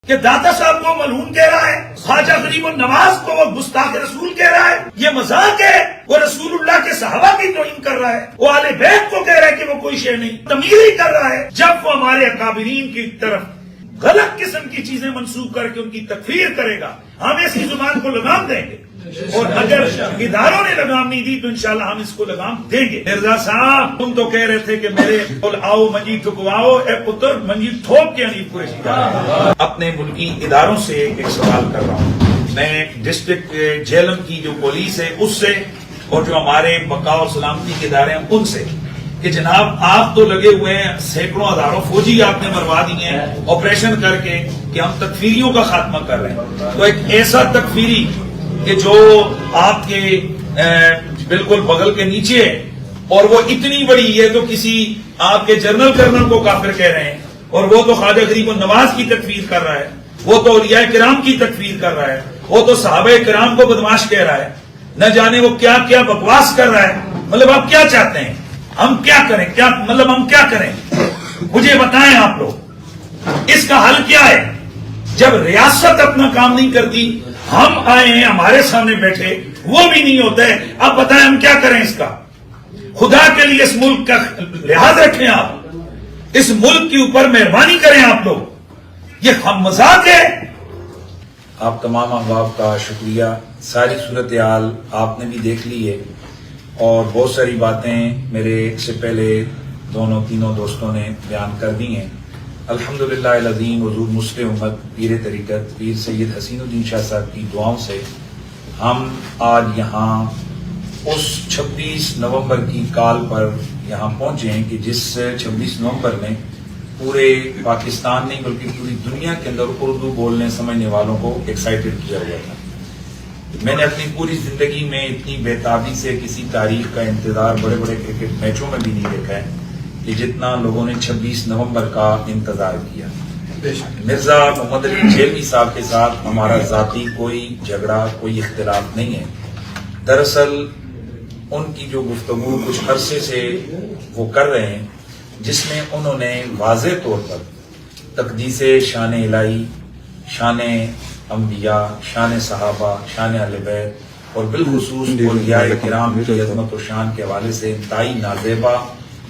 کہ داتا صاحب کو ملعون کہہ رہا ہے، خواجہ غریب النواز کو وہ گستاخ رسول کہہ رہا ہے، یہ مذاق ہے، وہ رسول اللہ کے صحابہ کی توہین کر رہا ہے، وہ آل بیت کو کہہ رہا ہے کہ وہ کوئی شے نہیں، تمہید ہی کر رہا ہے، جب وہ ہمارے اکابرین کی طرف غلط قسم کی چیزیں منسوخ کر کے ان کی تکفیر کرے گا، ہم اس کی زبان کو لگام دیں گے، اور اگر اداروں نے لگام نہیں دی تو انشاءاللہ ہم اس کو لگام دیں گے۔ مرزا صاحب تم تو کہہ رہے تھے کہ میرے بول آؤ منجی ٹھکواؤ، اے پتر منجی ٹھوک کے حنیف قریشی کا۔ اپنے ملکی اداروں سے ایک سوال کر رہا ہوں، میں ڈسٹرکٹ جہلم کی جو پولیس ہے اس سے، اور جو ہمارے بقاء و سلامتی کے ادارے ہیں ان سے، کہ جناب آپ تو لگے ہوئے ہیں، سینکڑوں ہزاروں فوجی آپ نے مروا دیے ہیں آپریشن کر کے کہ ہم تکفیریوں کا خاتمہ کر رہے ہیں، تو ایک ایسا تکفیری کہ جو آپ کے بالکل بغل کے نیچے ہے اور وہ اتنی بڑی ہے تو کسی آپ کے جنرل کرنل کو کافر کہہ رہے ہیں، اور وہ تو خواجہ غریب النواز کی تکفیر کر رہا ہے، وہ تو اولیاء کرام کی تکفیر کر رہا ہے، وہ تو صحابہ کرام کو بدماش کہہ رہا ہے، نہ جانے وہ کیا کیا بکواس کر رہا ہے۔ مطلب آپ کیا چاہتے ہیں ہم کیا کریں؟ کیا مطلب ہم کیا کریں؟ مجھے بتائیں آپ لوگ اس کا حل کیا ہے؟ جب ریاست اپنا کام نہیں کرتی، ہم آئے ہیں ہمارے سامنے بیٹھے وہ بھی نہیں ہوتا ہے، اب بتائیں ہم کیا کریں اس کا؟ خدا کے لیے اس ملک کا لحاظ رکھیں، آپ اس ملک کے اوپر مہربانی کریں، آپ لوگ یہ ہم مذاق ہے۔ آپ تمام احباب کا شکریہ، ساری صورتحال آپ نے بھی دیکھ لی ہے اور بہت ساری باتیں میرے سے پہلے دونوں تینوں دوستوں نے بیان کر دی ہیں۔ الحمدللہ العظیم حضور مسلم امت پیر طریقت پیر سید حسین الدین شاہ صاحب کی دعاؤں سے ہم آج یہاں اس 26 نومبر کی کال پر یہاں پہنچے ہیں کہ جس 26 نومبر میں پورے پاکستان نہیں بلکہ پوری دنیا کے اندر اردو بولنے سمجھنے والوں کو ایکسائٹڈ کیا ہوا تھا۔ میں نے اپنی پوری زندگی میں اتنی بےتابی سے کسی تاریخ کا انتظار بڑے بڑے کرکٹ میچوں میں بھی نہیں دیکھا ہے کہ جتنا لوگوں نے 26 نومبر کا انتظار کیا۔ مرزا محمد علی جھیلوی صاحب کے ساتھ ہمارا ذاتی کوئی جھگڑا کوئی اختلاف نہیں ہے، دراصل ان کی جو گفتگو کچھ عرصے سے وہ کر رہے ہیں جس میں انہوں نے واضح طور پر تقدیس شان الہی، شان انبیاء، شان صحابہ، شان اہل بیت اور بالخصوص اولیاء کرام کی عظمت و شان کے حوالے سے انتہائی نازیبا،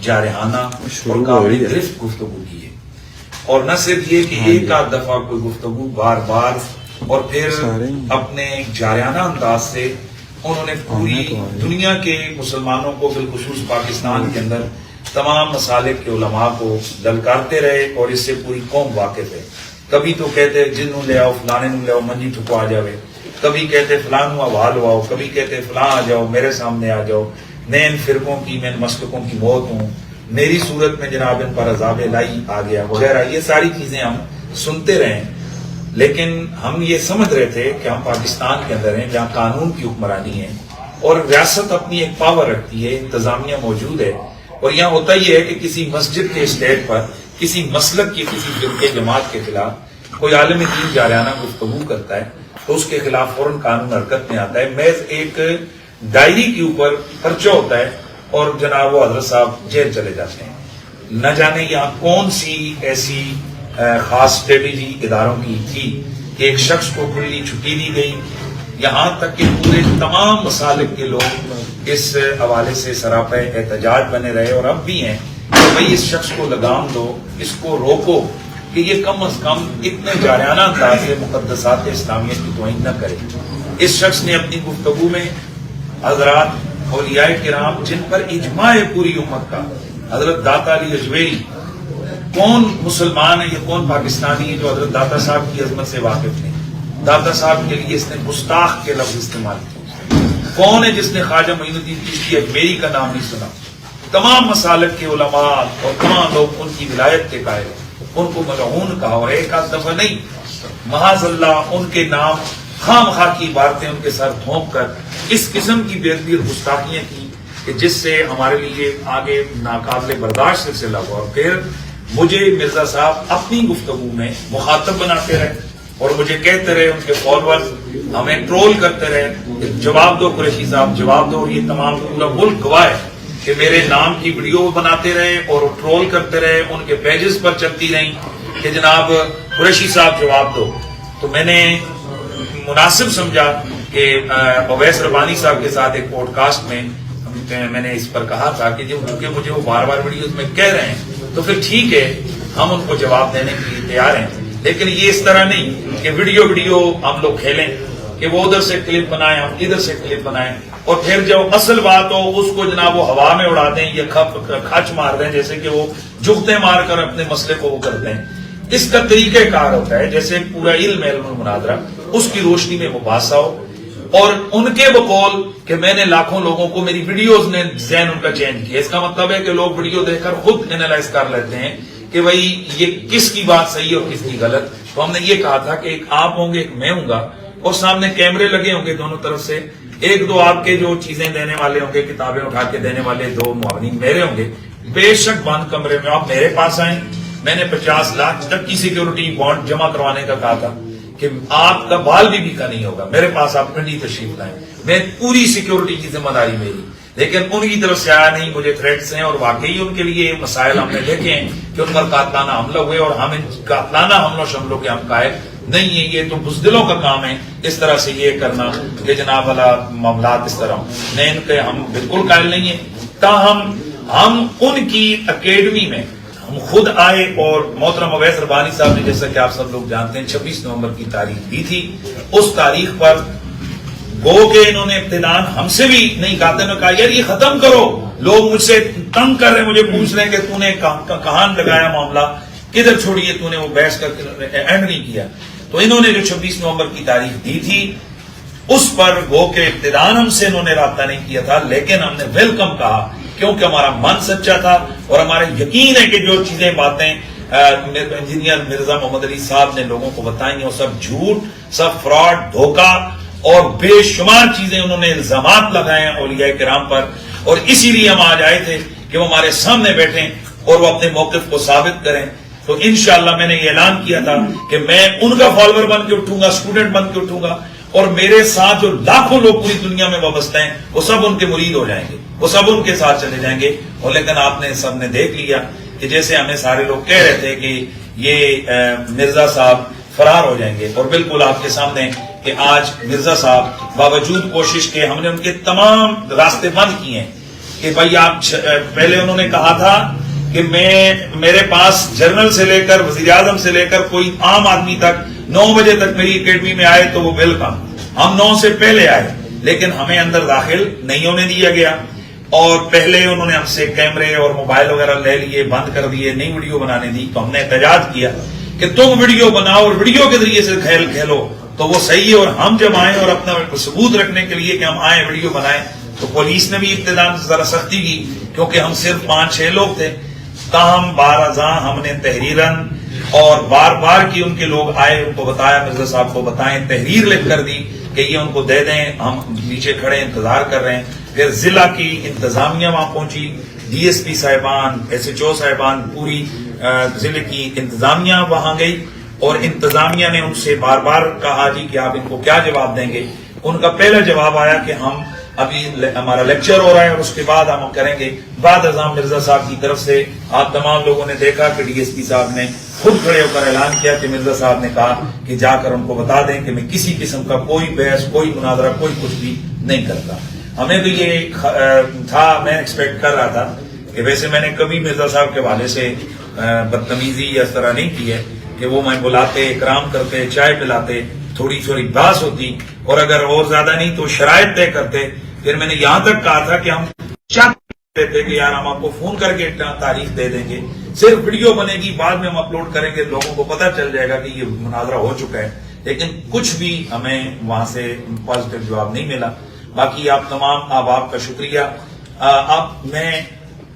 جارحانہ اور قابل گرفت گفتگو کی ہے، اور نہ صرف یہ کہ ایک آدھ دفعہ کوئی گفتگو بار بار، اور پھر اپنے جارحانہ انداز سے انہوں نے پوری دنیا کے مسلمانوں کو بالخصوص پاکستان کے اندر تمام مسالک کے علماء کو للکارتے رہے، اور اس سے پوری قوم واقف ہے۔ کبھی تو کہتے جنوں لے آؤ، فلانے نوں لے آؤ منجی ٹھکو آ جاوے، کبھی کہتے فلاں نوں حوال ہو آؤ، کبھی کہتے فلاں آ جاؤ میرے سامنے آ جاؤ، میں ان فرقوں کی، میں ان مسلکوں کی موت ہوں، میری صورت میں جناب ان پر عذاب الہی آ گیا وغیرہ، یہ ساری چیزیں ہم سنتے رہے، لیکن ہم یہ سمجھ رہے تھے کہ ہم پاکستان کے اندر ہیں جہاں قانون کی حکمرانی ہے اور ریاست اپنی ایک پاور رکھتی ہے، انتظامیہ موجود ہے، اور یہاں ہوتا یہ ہے کہ کسی مسجد کے اسٹیج پر کسی مسلک کی کسی فرقے جماعت کے خلاف کوئی عالم دین جارحانہ گفتگو کرتا ہے تو اس کے خلاف فوراً قانون حرکت میں آتا ہے، محض ایک ڈائری کے اوپر پرچہ ہوتا ہے اور جناب وہ حضرت صاحب جیل چلے جاتے ہیں۔ نہ جانے یہاں کون سی ایسی خاص اسٹریٹجی اداروں کی تھی کہ ایک شخص کو کھلی چھٹی دی گئی، یہاں تک کہ پورے تمام مسالک کے لوگ اس حوالے سے سراپا احتجاج بنے رہے اور اب بھی ہیں کہ بھئی اس شخص کو لگام دو، اس کو روکو کہ یہ کم از کم اتنے جارحانہ انداز سے مقدسات اسلامیہ کی توہین نہ کرے۔ اس شخص نے اپنی گفتگو میں حضرات اولیاء کرام جن پر اجماع ہے پوری امت کا، حضرت داتا علی اجویری، کون مسلمان ہے یا کون پاکستانی ہے جو حضرت داتا صاحب کی عظمت سے واقف نہیں؟ داتا صاحب کے لیے اس نے گستاخ کے لفظ استعمال کیے۔ کون ہے جس نے خواجہ معین الدین چشتی اجمیری کا نام نہیں سنا؟ تمام مسالک کے علماء اور تمام لوگ ان کی ولایت کے قائل، ان کو ملعون کہا، اور ایک آدھ دفعہ نہیں، معاذ اللہ ان کے نام خام خواہ کی عبارتیں ان کے سر تھوپ کر اس قسم کی بے ادبی اور گستاخیاں کی کہ جس سے ہمارے لیے آگے ناقابل برداشت سلسلہ ہوا، اور پھر مجھے مرزا صاحب اپنی گفتگو میں مخاطب بناتے رہے اور مجھے کہتے رہے، ان کے فالوورز ہمیں ٹرول کرتے رہے، جواب دو قریشی صاحب جواب دو، یہ تمام پورا ملک گواہ ہے کہ میرے نام کی ویڈیو بناتے رہے اور ٹرول کرتے رہے، ان کے پیجز پر چلتی رہیں کہ جناب قریشی صاحب جواب دو. تو میں نے مناسب سمجھا کہ اویس ربانی صاحب کے ساتھ ایک پوڈ کاسٹ میں نے اس پر کہا تھا کہ چونکہ مجھے وہ بار بار ویڈیوز میں کہہ رہے ہیں تو پھر ٹھیک ہے ہم ان کو جواب دینے کے لیے تیار ہیں، لیکن یہ اس طرح نہیں کہ ویڈیو ہم لوگ کھیلیں کہ وہ ادھر سے کلپ بنائیں ہم ادھر سے کلپ بنائیں اور پھر جب اصل بات ہو اس کو جناب وہ ہوا میں اڑا دیں یا کھچ مار دیں، جیسے کہ وہ جگتے مار کر اپنے مسئلے کو وہ کرتے ہیں. اس کا طریقہ کار ہوتا ہے جیسے پورا علم المناظرہ اس کی روشنی میں مباحثہ ہو، اور ان کے بقول کہ میں نے لاکھوں لوگوں کو میری ویڈیوز نے ذہن ان کا چینج کیا. اس کا مطلب ہے کہ لوگ ویڈیو دیکھ کر خود اینالائز کر لیتے ہیں کہ بھائی یہ کس کی بات صحیح اور کس کی غلط. تو ہم نے یہ کہا تھا کہ ایک آپ ہوں گے ایک میں ہوں گا اور سامنے کیمرے لگے ہوں گے دونوں طرف سے، ایک دو آپ کے جو چیزیں دینے والے ہوں گے کتابیں اٹھا کے دینے والے دو معاونین میرے ہوں گے. بے شک بند کمرے میں آپ میرے پاس آئیں. میں نے 50 لاکھ تک کی سیکیورٹی بانڈ جمع کروانے کا کہا تھا کہ آپ کا بال بھی کا نہیں ہوگا، میرے پاس آپ پنڈی تشریف لائیں، میں پوری سیکیورٹی کی ذمہ داری میری. لیکن ان کی طرف سے آیا نہیں، مجھے تھریٹس ہیں اور واقعی ان کے لیے مسائل ہم نے دیکھے ہیں کہ ان پر قاتلانہ حملہ ہوئے اور ہم ان قاتلانہ حملوں شملوں کے ہم قائل نہیں ہیں. یہ تو بزدلوں کا کام ہے اس طرح سے یہ کرنا کہ جناب والا معاملات اس طرح نہیں، ان کے ہم بالکل قائل نہیں ہیں. تاہم ہم ان کی اکیڈمی میں ہم خود آئے اور محترم اویس ربانی صاحب نے جیسا کہ آپ سب لوگ جانتے ہیں 26 نومبر کی تاریخ دی تھی. اس تاریخ پر گو کہ انہوں نے ابتدان ہم سے بھی نہیں کہتے، نے کہا یار یہ ختم کرو، لوگ مجھ سے تنگ کر رہے ہیں، مجھے پوچھ رہے ہیں کہ تو نے کہاں لگایا معاملہ، کدھر چھوڑیے تو نے وہ بحث کر کے اینڈ نہیں کیا. تو انہوں نے جو 26 نومبر کی تاریخ دی تھی اس پر گو کہ ابتدان ہم سے انہوں نے رابطہ نہیں کیا تھا، لیکن ہم نے ویلکم کہا کیونکہ ہمارا من سچا تھا اور ہمارا یقین ہے کہ جو چیزیں باتیں انجینئر مرزا محمد علی صاحب نے لوگوں کو بتائی ہیں وہ سب جھوٹ، سب فراڈ، دھوکہ اور بے شمار چیزیں انہوں نے الزامات لگائے ہیں اولیاء کرام پر. اور اسی لیے ہم آج آئے تھے کہ وہ ہمارے سامنے بیٹھیں اور وہ اپنے موقف کو ثابت کریں. تو انشاءاللہ میں نے یہ اعلان کیا تھا کہ میں ان کا فالوور بن کے اٹھوں گا، اسٹوڈنٹ بن کے اٹھوں گا، اور میرے ساتھ جو لاکھوں لوگ پوری دنیا میں وابستہ ہیں وہ سب ان کے مرید ہو جائیں گے، وہ سب ان کے ساتھ چلے جائیں گے. اور لیکن آپ نے سب نے دیکھ لیا کہ جیسے ہمیں سارے لوگ کہہ رہے تھے کہ یہ مرزا صاحب فرار ہو جائیں گے، اور بالکل آپ کے سامنے کہ آج مرزا صاحب باوجود کوشش کے ہم نے ان کے تمام راستے بند کیے ہیں کہ بھائی آپ پہلے انہوں نے کہا تھا کہ میرے پاس جنرل سے لے کر وزیر اعظم سے لے کر کوئی عام آدمی تک 9 بجے تک میری اکیڈمی میں آئے تو وہ ویلکم. ہم 9 سے پہلے آئے لیکن ہمیں اندر داخل نہیں ہونے دیا گیا، اور پہلے انہوں نے ہم سے کیمرے اور موبائل وغیرہ لے لیے، بند کر دیے، نہیں ویڈیو بنانے دی. تو ہم نے احتجاج کیا کہ تم ویڈیو بناؤ اور ویڈیو کے ذریعے سے کھیلو تو وہ صحیح ہے. اور ہم جب آئیں اور اپنا ثبوت رکھنے کے لیے کہ ہم آئیں ویڈیو بنائیں تو پولیس نے بھی ابتدا ذرا سختی کی کیونکہ ہم صرف 5-6 لوگ تھے. تاہم بارازاں ہم نے تحریراً اور بار بار کی ان کے لوگ آئے، ان کو بتایا مرزا صاحب کو بتائیں، تحریر لکھ کر دی کہ یہ ان کو دے دیں، ہم نیچے کھڑے انتظار کر رہے ہیں. پھر ضلع کی انتظامیہ وہاں پہنچی، ڈی ایس پی صاحبان، ایس ایچ او صاحبان، پوری ضلع کی انتظامیہ وہاں گئی اور انتظامیہ نے ان سے بار بار کہا جی کہ آپ ان کو کیا جواب دیں گے. ان کا پہلا جواب آیا کہ ہم ابھی ہمارا لیکچر ہو رہا ہے اور اس کے بعد ہم کریں گے. بعد ازاں مرزا صاحب کی طرف سے آپ تمام لوگوں نے دیکھا کہ ڈی ایس پی صاحب نے خود کھڑے ہو کر اعلان کیا کہ مرزا صاحب نے کہا کہ جا کر ان کو بتا دیں کہ میں کسی قسم کا کوئی بحث، کوئی مناظرہ، کوئی کچھ بھی نہیں کرتا. ہمیں تو یہ تھا، میں ایکسپیکٹ کر رہا تھا کہ ویسے میں نے کبھی مرزا صاحب کے حوالے سے بدتمیزی یا اس طرح نہیں کی ہے کہ وہ میں بلاتے، اکرام کرتے، چائے پلاتے، تھوڑی تھوڑی بحث ہوتی اور اگر اور زیادہ نہیں تو شرائط طے کرتے. پھر میں نے یہاں تک کہا تھا کہ ہم چاہتے تھے کہ یار ہم آپ کو فون کر کے تاریخ دے دیں گے، صرف ویڈیو بنے گی، بعد میں ہم اپلوڈ کریں گے، لوگوں کو پتہ چل جائے گا کہ یہ مناظرہ ہو چکا ہے. لیکن کچھ بھی ہمیں وہاں سے پازیٹو جواب نہیں ملا. باقی آپ تمام احباب کا شکریہ. اب میں